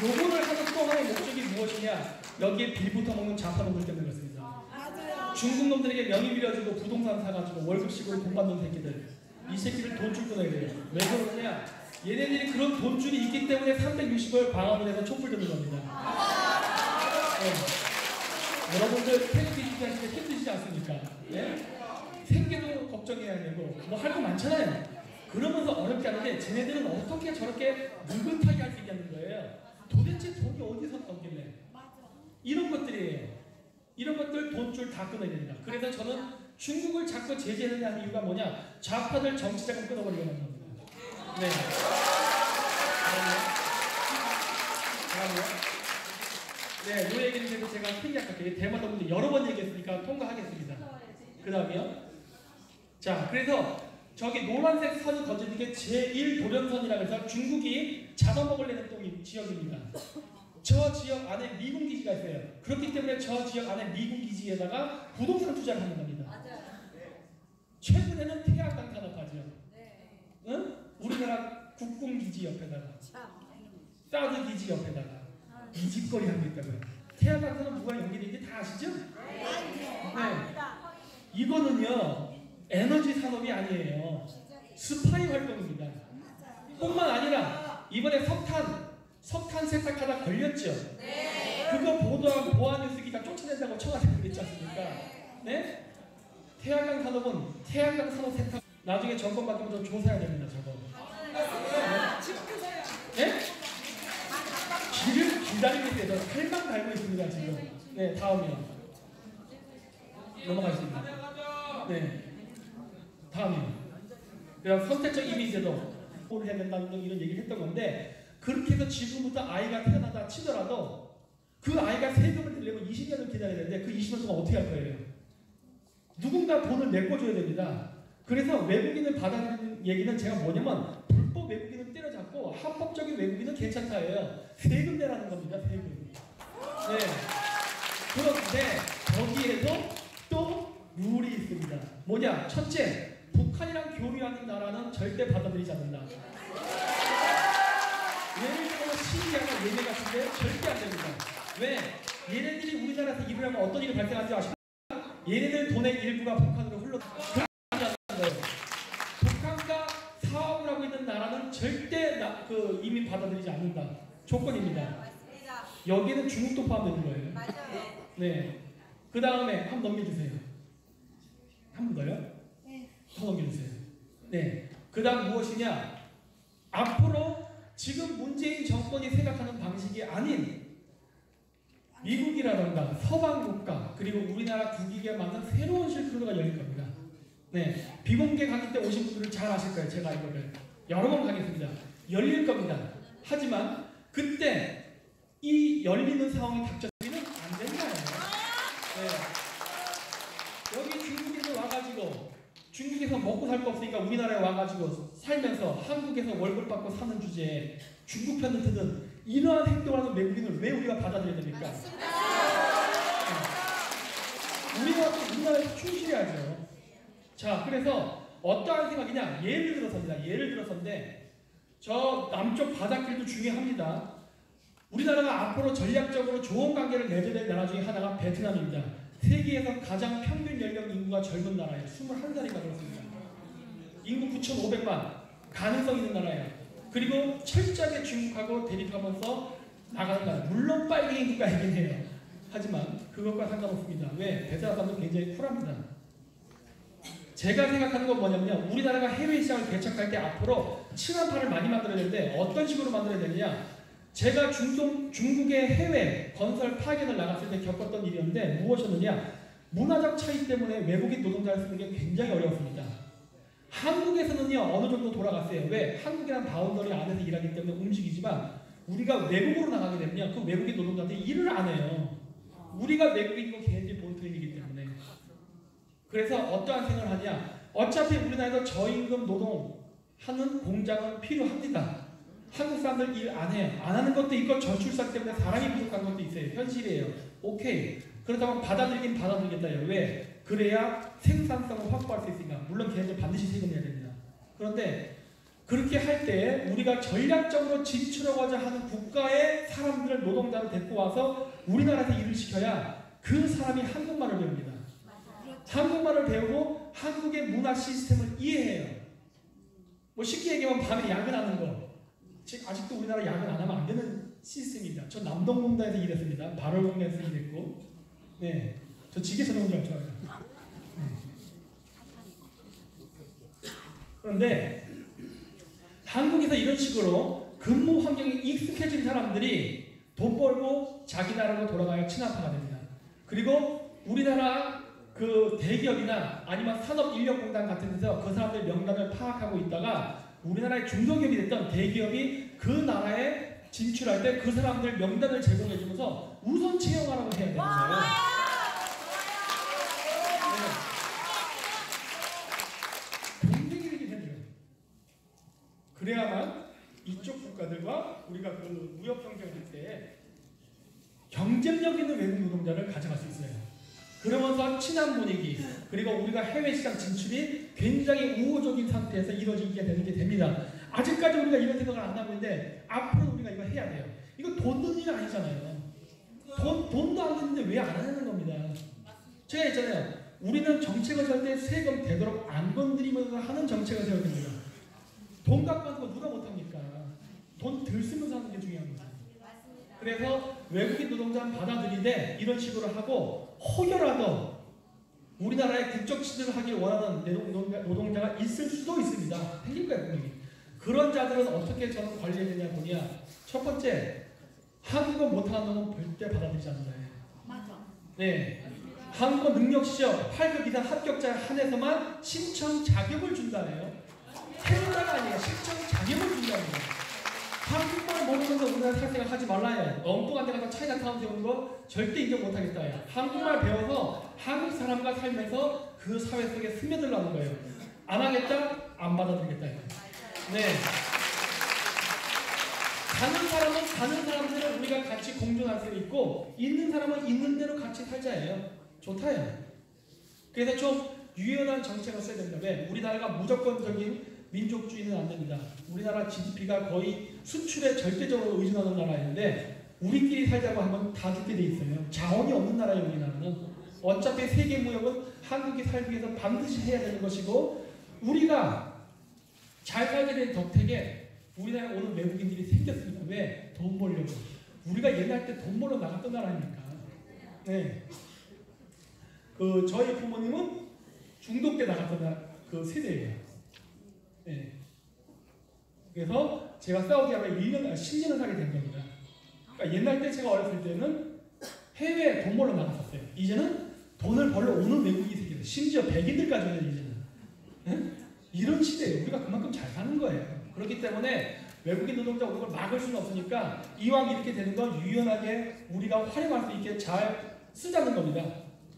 요거를 하는 또 하나의 목적이 무엇이냐? 여기에 빌부터 먹는 좌파놈들 때문에 그렇습니다. 맞아요. 중국 놈들에게 명의 빌려주고 부동산 사가지고 월급식으로 돈 받는 새끼들. 이 새끼들 돈줄 끊어야 돼요. 왜 그러느냐? 얘네들이 그런 돈줄이 있기 때문에 360을 방어를 해서 촛불 드는 겁니다. 네. 여러분들 텔레비전 하실 때 힘드시지 않습니까? 네? 생계도 걱정해야 되고 뭐 할 거 많잖아요. 그러면서 어렵게 하는데 쟤네들은 어떻게 저렇게 느긋하게 할 수 있냐는 거예요. 도대체 돈이 어디서 나오길래? 이런 것들이에요. 이런 것들 돈줄 다 끊어야 됩니다. 그래서 저는 중국을 자꾸 제재하는 하는 이유가 뭐냐? 좌파들 정치자금 끊어버리려는 겁니다. 네. 네, 이 얘기는 그래도 제가 생략할게요. 대마도 문제 여러 번 얘기했으니까 통과하겠습니다. 그 다음에요. 자, 그래서 저기 노란색 선이 거치는 게 제1도련선이라고 해서 중국이 잡아먹으려는 또 지역입니다. 저 지역 안에 미군 기지가 있어요. 그렇기 때문에 저 지역 안에 미군 기지에다가 부동산 투자를 하는 겁니다. 맞아요. 최근에는 태양광 산업하죠. 네. 응? 우리나라 국군 기지 옆에다가 사드 기지 옆에다가 이 짓거리 하고 있다고요. 태양광 산업 누가 연결되는지 다 아시죠? 네. 이거는요 에너지 산업이 아니에요. 스파이 활동입니다. 뿐만 아니라 이번에 석탄 세탁하다 걸렸죠. 네. 그거 보도한 보안뉴스기가 쫓아낸다고 청와대가 그랬지 않습니까? 네? 태양광 산업은 태양광 산업 세탁 나중에 정권 바뀌면 좀 조사해야 됩니다. 저거. 네? 길을 기다리고 있어요. 살만 달고 있습니다. 지금. 네, 다음이요. 넘어가겠습니다. 네. 다음이요. 그럼 선택적 이미지도 뭘 해야 된다는 이런 얘기를 했던 건데 그렇게 해서 지금부터 아이가 태어나다 치더라도 그 아이가 세금을 내려면 20년을 기다려야 되는데 그 20년 동안 어떻게 할 거예요? 누군가 돈을 메꿔줘야 됩니다. 그래서 외국인을 받아들이는 얘기는 제가 뭐냐면 불법 외국인을 때려잡고 합법적인 외국인은 괜찮다예요. 세금 내라는 겁니다. 세금. 네. 그런데 거기에도 또 룰이 있습니다. 뭐냐? 첫째, 북한이랑 교류하는 나라는 절대 받아들이지 않는다. 예를 들어 예배 같은데 절대 안 됩니다. 왜? 얘네들이 우리나라에서 일을 하면 어떤 일이 발생하는지 아십니까? 얘네들 돈의 일부가 북한으로 흘러 그렇게 거예요. 북한과 사업을 하고 있는 나라는 절대 그 이민 받아들이지 않는다. 조건입니다. 맞습니다. 여기는 중국도 포함되는 거예요. 맞아요. 네. 그 다음에 한 번 넘겨주세요. 한 번 더요? 네. 더 넘겨주세요. 네. 그 다음 무엇이냐? 앞으로 지금 문재인 정권이 생각하는 방식이 아닌 미국이라던가 서방 국가 그리고 우리나라 국익에 맞는 새로운 실크로드가 열릴 겁니다. 네. 비공개 강의 때 오신 분들은 잘 아실 거예요. 제가 이거를 여러 번 가겠습니다. 열릴 겁니다. 하지만 그때 이 열리는 상황이 닥쳤으면 안 된다요. 네. 여기 중국에서 와가지고 중국에서 먹고 살 거 없으니까 우리나라에 와가지고 살면서 한국에서 월급 받고 사는 주제에 중국 편을 드는 이러한 행동을 하는 외국인을 왜 우리가 받아들여야 됩니까? 네. 우리가 우리나라에서 충실해야죠. 자, 그래서 어떠한 생각이냐? 예를 들어서인데 저 남쪽 바닷길도 중요합니다. 우리나라가 앞으로 전략적으로 좋은 관계를 맺어야 될 나라 중에 하나가 베트남입니다. 세계에서 가장 평균 연령 인구가 젊은 나라예요. 21살이가 그렇습니다. 인구 9,500만. 가능성 있는 나라예요. 그리고 철저하게 중국하고 대립하면서 나가는 나라. 물론 빨갱이 국가이긴 해요. 하지만 그것과 상관없습니다. 왜? 베트남 사람도 굉장히 쿨합니다. 제가 생각하는 건 뭐냐면요. 우리나라가 해외 시장을 개척할 때 앞으로 친한파를 많이 만들어야 되는데 어떤 식으로 만들어야 되느냐. 제가 중국의 해외 건설 파견을 나갔을 때 겪었던 일이었는데 무엇이었느냐. 문화적 차이 때문에 외국인 노동자를 쓰는 게 굉장히 어려웠습니다. 한국에서는요 어느 정도 돌아갔어요. 왜? 한국이란 바운더리 안에서 일하기 때문에 움직이지만 우리가 외국으로 나가게 되면요 그 외국인 노동자들이 일을 안 해요. 우리가 외국인이고 걔네들이 본토인이기 때문에. 그래서 어떠한 생각을 하냐. 어차피 우리나라에서 저임금 노동하는 공장은 필요합니다. 한국 사람들 일 안 해요. 안 하는 것도 있고 저출산 때문에 사람이 부족한 것도 있어요. 현실이에요. 오케이. 그렇다면 받아들이긴 받아들이겠다요. 왜? 그래야 생산성을 확보할 수 있으니까. 물론 걔네들 반드시 세금내야 됩니다. 그런데 그렇게 할 때 우리가 전략적으로 진출하고자 하는 국가의 사람들을 노동자를 데리고 와서 우리나라에서 일을 시켜야 그 사람이 한국말을 배웁니다. 한국말을 배우고 한국의 문화 시스템을 이해해요. 뭐 쉽게 얘기하면 밤에 야근하는 거. 아직도 우리나라 야근 안 하면 안 되는 시스템입니다. 저 남동공단에서 일했습니다. 발월공단에서 일했고, 네, 저 지게자동차 좋아해요. 그런데 한국에서 이런 식으로 근무 환경에 익숙해진 사람들이 돈 벌고 자기 나라로 돌아가야 친한파가 됩니다. 그리고 우리나라 그 대기업이나 아니면 산업인력공단 같은 데서 그 사람들 명단을 파악하고 있다가 우리나라의 중소기업이 됐던 대기업이 그 나라에 진출할 때 그 사람들 명단을 제공해주면서 우선 채용하라고 해야 되는 거예요. 동생이긴 해줘요. 그래야만 이쪽 국가들과 우리가 그 무역 경쟁을 할 때 경쟁력 있는 외국 노동자를 가져갈 수 있어요. 그러면서 친한 분위기 그리고 우리가 해외 시장 진출이 굉장히 우호적인 상태에서 이루어지게 되는 게 됩니다. 아직까지 우리가 이런 생각을 안 하고 있는데 앞으로 우리가 이거 해야 돼요. 이거 돈 드는 일 아니잖아요. 돈도 안 드는데 왜 안 하는 겁니다. 제가 했잖아요. 우리는 정책을 세울 때 세금 되도록 안 건드리면서 하는 정책을 세워야 됩니다. 돈 갖고 하는 거 누가 못합니까? 돈 덜 쓰면서 하는 게 중요합니다. 그래서 외국인 노동자는 받아들이되 이런 식으로 하고 혹여라도 우리나라에 국적 취득을 하길 원하는 노동자가 있을 수도 있습니다. 생길 거예요, 분명히. 그런 자들은 어떻게 저는 관리해야 되냐 보냐. 첫 번째, 한국어 못하는 놈은 절대 받아들이지 않는 거예요. 맞아. 네. 한국어 능력 시험 8급 이상 합격자에 한해서만 신청 자격을 준다네요. 해준다가 아니에요. 신청 자격을 준다네요. 한국말 모르면서 우리나라 살생을 하지 말라요. 엉뚱한 데 가서 차이나타운 세우는 거 절대 인정 못하겠다요. 한국말 배워서 한국 사람과 살면서 그 사회 속에 스며들라는 거예요. 안 하겠다? 안 받아들이겠다요. 네. 가는 사람은 가는 사람들은 우리가 같이 공존할 수 있고 있는 사람은 있는 대로 같이 살자예요. 좋다요. 그래서 좀 유연한 정책을 써야 됩니다. 왜? 우리나라가 무조건적인 민족주의는 안 됩니다. 우리나라 GDP가 거의 수출에 절대적으로 의존하는 나라인데 우리끼리 살자고 하면 다 죽게 돼 있어요. 자원이 없는 나라예요. 우리나라는. 어차피 세계 무역은 한국이 살기 위해서 반드시 해야 되는 것이고 우리가 잘 살게 된 덕택에 우리나라에 오는 외국인들이 생겼습니다. 왜? 돈 벌려고. 우리가 옛날 때 돈 벌러 나갔던 나라니까. 네. 저희 부모님은 중독 때 나갔던 그 세대예요. 네. 그래서 제가 사우디아라비아 10년을 살게 된 겁니다. 그러니까 옛날 때 제가 어렸을 때는 해외에 돈 벌러 나갔었어요. 이제는 돈을 벌러 오는 외국인이 생겨요. 심지어 백인들까지는 이제는. 네? 이런 시대에 우리가 그만큼 잘 사는 거예요. 그렇기 때문에 외국인 노동자 오는 걸 막을 수는 없으니까 이왕 이렇게 되는 건 유연하게 우리가 활용할 수 있게 잘 쓰자는 겁니다.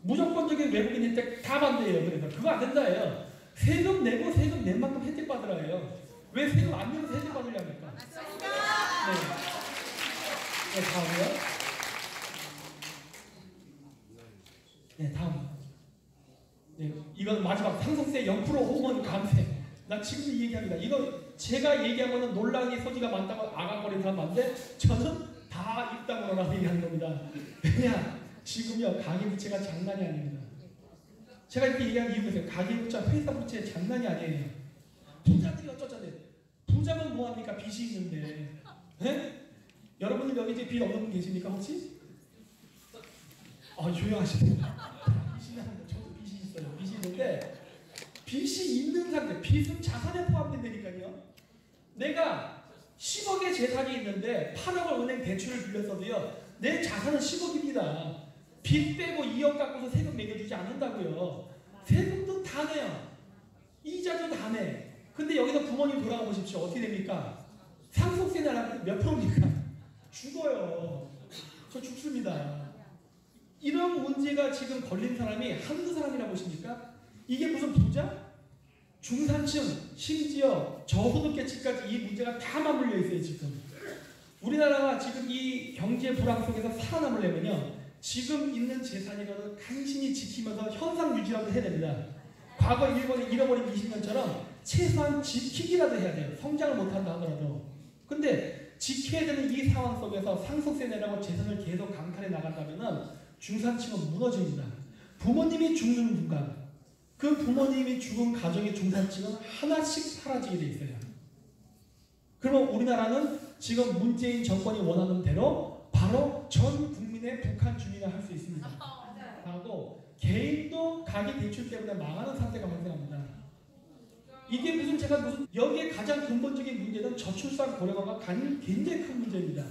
무조건적인 외국인 혜택 다 반대해요. 그래서 그거 안 된다예요. 세금 내고 세금 낸 만큼 혜택 받으라 해요. 왜 세금 안 내면서 혜택 받으려니까? 네. 네, 다음이요. 네, 다음. 네, 이건 마지막 상속세 0% 호원 감세. 나 지금 이 얘기합니다. 이거 제가 얘기하면 논란의 소지가 많다고 아각거리는 사람 많은데 저는 다 입당으로라고 얘기하는 겁니다. 왜냐? 지금요 가계부채가 장난이 아닙니다. 제가 이렇게 얘기하는 이유가 있어요. 가계부채, 회사 부채 장난이 아니에요. 부자들이 어쩌자래. 부자면 뭐합니까? 빚이 있는데. 네? 여러분들 여기 이제 빚 없는 분 계십니까 혹시? 조용하시네요. 저도 빚이 있어요. 빚이 있는데 빚이 있는 상태, 빚은 자산에 포함된다니까요. 내가 10억의 재산이 있는데 8억을 은행 대출을 빌렸어도요. 내 자산은 10억입니다. 빚 빼고 2억 갖고서 세금 매겨주지 않는다고요. 세금도 다 내요. 이자도 다 내. 근데 여기서 부모님 돌아가 보십시오. 어떻게 됩니까? 상속세 나라면 몇 프로입니까? 죽어요. 저 죽습니다. 이런 문제가 지금 걸린 사람이 한두 사람이라 보십니까? 이게 무슨 부자? 중산층, 심지어 저소득계층까지 이 문제가 다 맞물려 있어요. 지금 우리나라가 지금 이 경제 불황 속에서 살아남으려면요 지금 있는 재산이라도 간신히 지키면서 현상 유지라도 해야 됩니다. 과거 일본의 잃어버린 20년처럼 최소한 지키기라도 해야 돼요. 성장을 못한다 하더라도. 근데 지켜야 되는 이 상황 속에서 상속세 내라고 재산을 계속 강탈해 나간다면 중산층은 무너집니다. 부모님이 죽는 순간 그 부모님이 죽은 가정의 중산층은 하나씩 사라지게 돼 있어요. 그러면 우리나라는 지금 문재인 정권이 원하는 대로 바로 전 국민의 북한 주민을 할 수 있습니다. 하고 개인도 가계 대출 때문에 망하는 사태가 발생합니다. 이게 무슨 여기에 가장 근본적인 문제는 저출산 고령화가 굉장히 큰 문제입니다.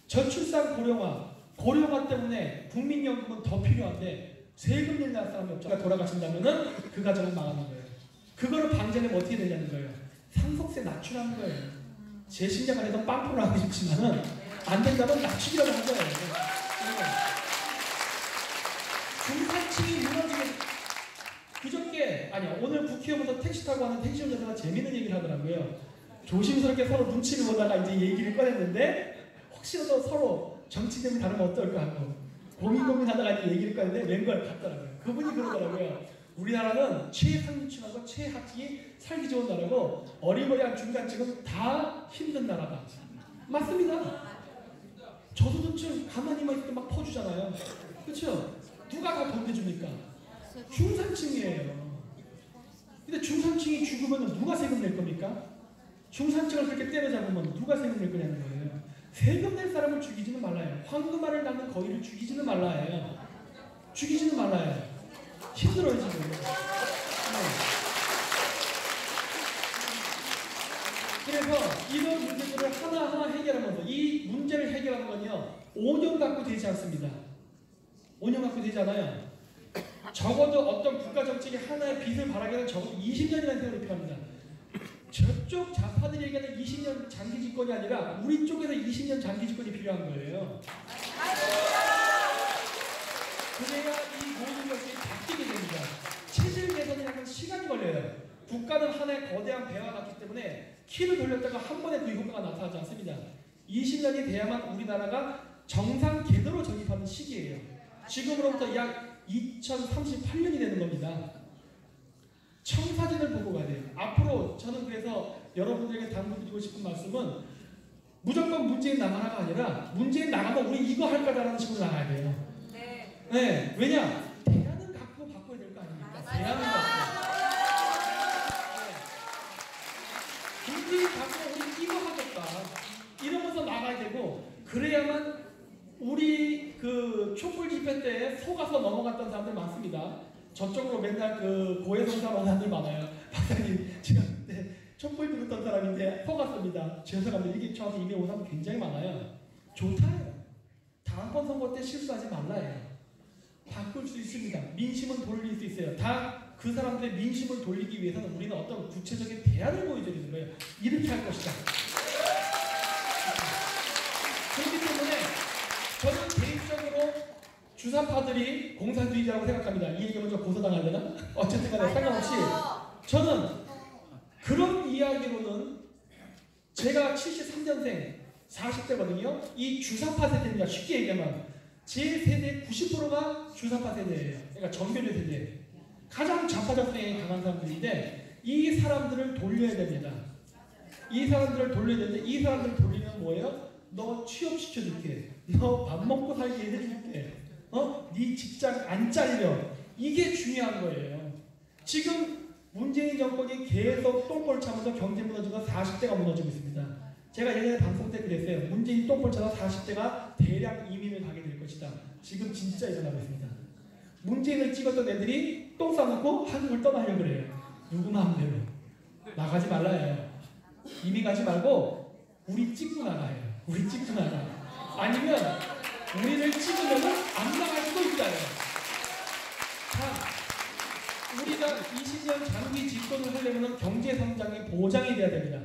저출산 고령화 때문에 국민연금은 더 필요한데 세금 낼 사람이 없죠. 돌아가신다면은 그 가정은 망하는 거예요. 그거를 방지하려면 어떻게 되냐는 거예요. 상속세 낮추라는 거예요. 제 심장 안에서 빵꾸를 하고 싶지만은 안 된다면 낮추기라도 한 거예요. 중산층이 무너지게 오늘 국회의원부터 택시 타고 하는 택시 운전사가 재밌는 얘기를 하더라고요. 조심스럽게 서로 눈치를 보다가 이제 얘기를 꺼냈는데 혹시라도 서로 정치적인 다르면 어떨까 하고 고민하다가 이제 얘기를 꺼냈는데 웬걸 같더라고요. 그분이 그러더라고요. 우리나라는 최상층하고 최하층이 살기 좋은 나라고 어리버리한 중간층은 다 힘든 나라다. 맞습니다. 저소득층 가만히만 있을 때 막 퍼주잖아요. 그렇죠? 누가 다 돈 내줍니까? 중산층이에요. 근데 중산층이 죽으면 누가 세금 낼 겁니까? 중산층을 그렇게 때려잡으면 누가 세금 낼 거냐는 거예요. 세금 낼 사람을 죽이지는 말라요. 황금알을 낳는 거위를 죽이지는 말라요. 죽이지는 말라요. 힘들어요 지금. 그래서 이런 문제들을 하나하나 해결하면서 이 문제를 해결하는 건요 5년 갖고 되지 않습니다. 5년 갖고 되지 않아요. 적어도 어떤 국가 정책이 하나의 빛을 발하기에는 적어도 20년이라는 세월이 필요합니다. 저쪽 좌파들이 얘기하는 20년 장기 집권이 아니라 우리 쪽에서 20년 장기 집권이 필요한 거예요. 그래야 이 모든 것이 바뀌게 됩니다. 체질 개선이라는 시간이 걸려요. 국가는 하나의 거대한 배와 같기 때문에 키를 돌렸다가 한 번에 그 효과가 나타나지 않습니다. 20년이 돼야만 우리나라가 정상 궤도로 전입하는 시기예요. 지금으로부터 약 2038년이 되는 겁니다. 청사진을 보고 가야 돼요. 앞으로 저는 그래서 여러분들에게 당부드리고 싶은 말씀은 무조건 문재인 나가라가 아니라 문재인 나가면 우리 이거 할 거다라는 식으로 나가야 돼요. 네. 네, 왜냐? 대안은 갖고 바꿔야 될 거 아닙니까? 대안은 갖고. 네. 문재인 갖고 우리 이거 하겠다. 이러면서 나가야 되고 그래야만 우리 그 촛불 집회 때 속아서 넘어갔던 사람들 많습니다. 저쪽으로 맨날 그 고해성사하는 사람들 많아요. 박사님 제가 그때 촛불 들었던 사람인데 속았습니다. 죄송합니다. 이게 저한테 이메일 온 사람 굉장히 많아요. 좋다요. 다음번 선거 때 실수하지 말라요. 바꿀 수 있습니다. 민심은 돌릴 수 있어요. 다 그 사람들의 민심을 돌리기 위해서는 우리는 어떤 구체적인 대안을 보여드리는 거예요. 이렇게 할 것이다. 그렇기 때문에 저는 개인적으로 주사파들이 공산주의자라고 생각합니다. 이 얘기 먼저 고소당하려나? 어쨌든 간에 상관없이 저는 그런 이야기로는 제가 73년생 40대거든요. 이 주사파 세대입니다. 쉽게 얘기하면 제 세대 90%가 주사파 세대예요. 그러니까 정교조 세대. 가장 좌파적 성향이 강한 사람들인데 이 사람들을 돌려야 됩니다. 이 사람들을 돌려야 되는데 이 사람들을 돌리면 뭐예요? 너 취업시켜줄게. 너 밥 먹고 살게 해줄게. 네 직장 안 잘려. 이게 중요한 거예요. 지금 문재인 정권이 계속 똥볼 차면서 경제 무너지고 40대가 무너지고 있습니다. 제가 예전에 방송 때 그랬어요. 문재인 똥볼 차서 40대가 대량 이민을 가게 될 것이다. 지금 진짜 일어나고 있습니다. 문재인을 찍었던 애들이 똥 싸놓고 한국을 떠나려고 그래요. 누구 마음대로. 나가지 말라요. 이민 가지 말고 우리 찍고 나가요. 우리 찍고 나가. 아니면 우리를 찍으면 안 나갈 수도 있어요. 자, 우리가 20년 장기 집권을 하려면 경제 성장이 보장이 돼야 됩니다.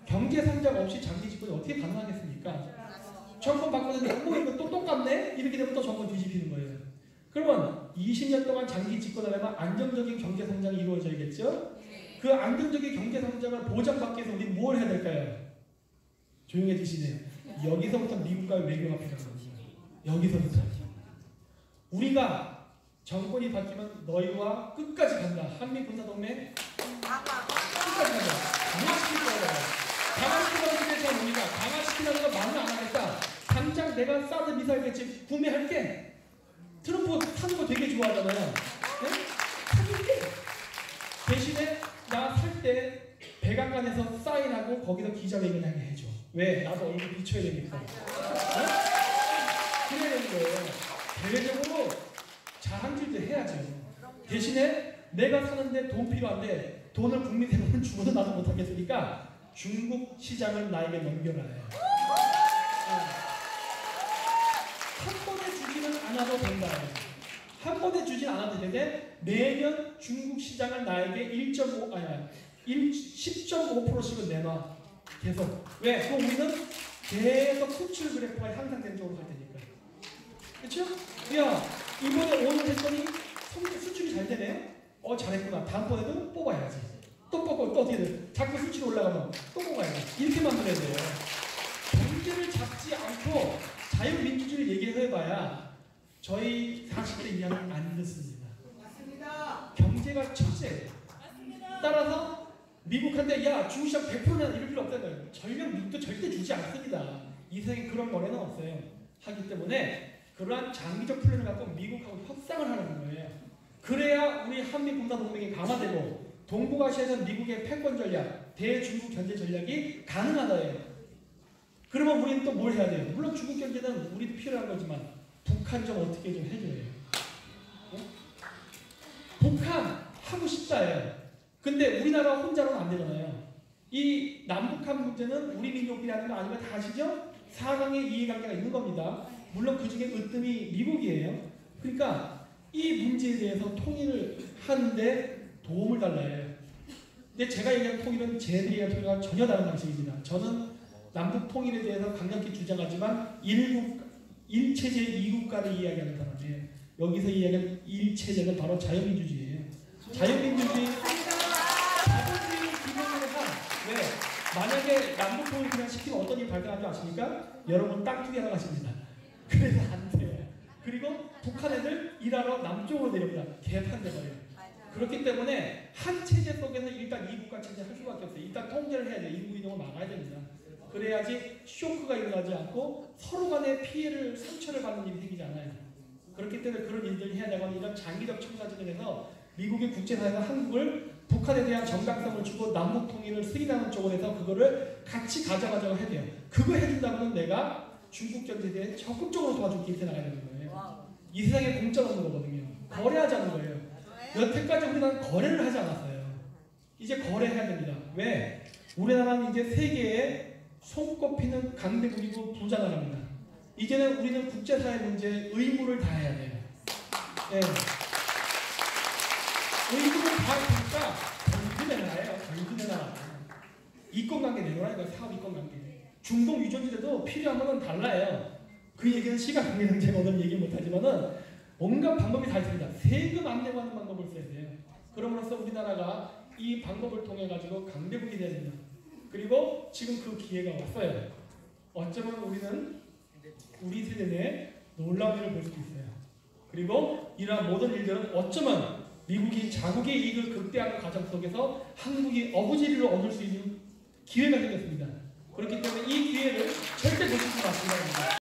경제 성장 없이 장기 집권이 어떻게 가능하겠습니까? 정권 바꾸는데 이거 또 똑같네? 이렇게 되면 또 정권 뒤집히는 거예요. 그러면 20년 동안 장기 집권하려면 안정적인 경제 성장이 이루어져야겠죠? 그 안정적인 경제 성장을 보장받기 위해서 우리는 뭘 해야 될까요? 조용해지시네요. 여기서부터 미국과의 외교가 필요합니다. 여기서부터. 우리가 정권이 바뀌면 너희와 끝까지 간다. 한미군사동맹 끝까지 간다. 강화시킬 거예요. 강화시키라는 게 제가 뭡니까? 강화시키라는 거 말은 안 하겠다. 당장 내가 사드 미사일 배치 구매할게. 트럼프 사는 거 되게 좋아하잖아요. 네? 사줄게. 대신에 나 살 때 백악관에서 사인하고 거기서 기자회견하게 해줘. 왜? 나도 얼굴 비춰야 되니까. 네? 그래야 되는 거예요. 대외적으로 자랑질도 해야죠. 대신에 내가 사는데 돈 필요한데 돈을 국민 대부분 주고도 나도 못하겠으니까 중국 시장을 나에게 넘겨라. 한 번에 주지는 않아도 된다. 한 번에 주진 않아도 되는데 매년 중국 시장을 나에게 10.5%씩은 내놔. 계속. 왜? 그럼 우리는 계속 수출 그래프가 향상되는 쪽으로 갈 테니까. 그렇죠? 야, 이번에 5년 했더니 수출이 잘 되네. 잘했구나. 다음번에도 뽑아야지. 또 뽑고 또 어떻게 돼? 자꾸 수출이 올라가면 또 뽑아야지. 이렇게 만들어야 돼요. 경제를 잡지 않고 자유민주주의를 얘기해봐야 저희 40대 이하는 안 듣습니다. 맞습니다. 경제가 첫째예요. 맞습니다. 따라서 미국한테 야 중국 시장 100%냐 이럴 필요 없다고요. 전력 미국도 절대 주지 않습니다. 이 세상에 그런 거래는 없어요. 하기 때문에 그러한 장기적 플랜을 갖고 미국하고 협상을 하는 거예요. 그래야 우리 한미 군사 동맹이 강화되고 동북아시아에서 미국의 패권 전략, 대중국 견제 전략이 가능하다예요. 그러면 우리는 또 뭘 해야 돼요? 물론 중국 경제는 우리도 필요한 거지만 북한 좀 어떻게 좀 해줘야 돼요. 북한 하고 싶다예요. 근데 우리나라 혼자로는 안 되잖아요. 이 남북한 문제는 우리 민족끼리 하는 거 아니면 다 아시죠? 4강의 이해관계가 있는 겁니다. 물론 그 중에 으뜸이 미국이에요. 그러니까 이 문제에 대해서 통일을 하는데 도움을 달라요. 근데 제가 얘기한 통일은 쟤들이 얘기한 통일과 전혀 다른 방식입니다. 저는 남북 통일에 대해서 강력히 주장하지만 1체제 2국가를 이야기하는 사람이에요. 여기서 이야기하는 1체제는 바로 자유민주주의예요. 자유민주주의, 자본주의를 기본으로 한, 왜? 만약에 남북 통일 그냥 시키면 어떤 일이 발생하는 줄 아십니까? 여러분 땅 투기하러 가십니다. 그래서 안 돼요. 그리고 북한 애들 일하러 남쪽으로 내려옵니다. 개판돼버려요. 그렇기 때문에 한 체제 속에는 일단 이국가 체제 할 수밖에 없어요. 일단 통제를 해야 돼요. 인구 이동을 막아야 됩니다. 그래야지 쇼크가 일어나지 않고 서로 간의 피해를, 상처를 받는 일이 생기지 않아요. 그렇기 때문에 그런 일들을 해야 되거나 이런 장기적 청사진을 해서 미국의 국제사회가 한국을 북한에 대한 정당성을 주고 남북 통일을 승인하는 쪽으로 해서 그거를 같이 가져가자고 해야 돼요. 그거 해준다면 내가 중국 경제에 대해 적극적으로 도와줄게 이렇게 나가야 되는 거예요. 이 세상에 공짜가 없는 거거든요. 거래하자는 거예요. 여태까지 우리나라는 거래를 하지 않았어요. 이제 거래해야 됩니다. 왜? 우리나라는 이제 세계에 손꼽히는 강대국이고 부자 나라입니다. 이제는 우리는 국제사회 문제에 의무를 다해야 돼요. 네. 의무를 다하니까 경주내 나라예요. 경주내 나라. 이권관계 내놓으라니까. 사업 이권관계. 중동 유전지대도 필요하면 달라요. 그 얘기는 시간 관계상 제가 오늘 얘기 못하지만은 온갖 방법이 다 있습니다. 세금 안 내고 하는 방법을 써야 돼요. 그럼으로써 우리나라가 이 방법을 통해 가지고 강대국이 돼야 됩니다. 그리고 지금 그 기회가 왔어요. 어쩌면 우리는 우리 세대 내에 놀라운 일을 볼 수도 있어요. 그리고 이러한 모든 일들은 어쩌면 미국이 자국의 이익을 극대화하는 과정 속에서 한국이 어부지리를 얻을 수 있는 기회가 생겼습니다.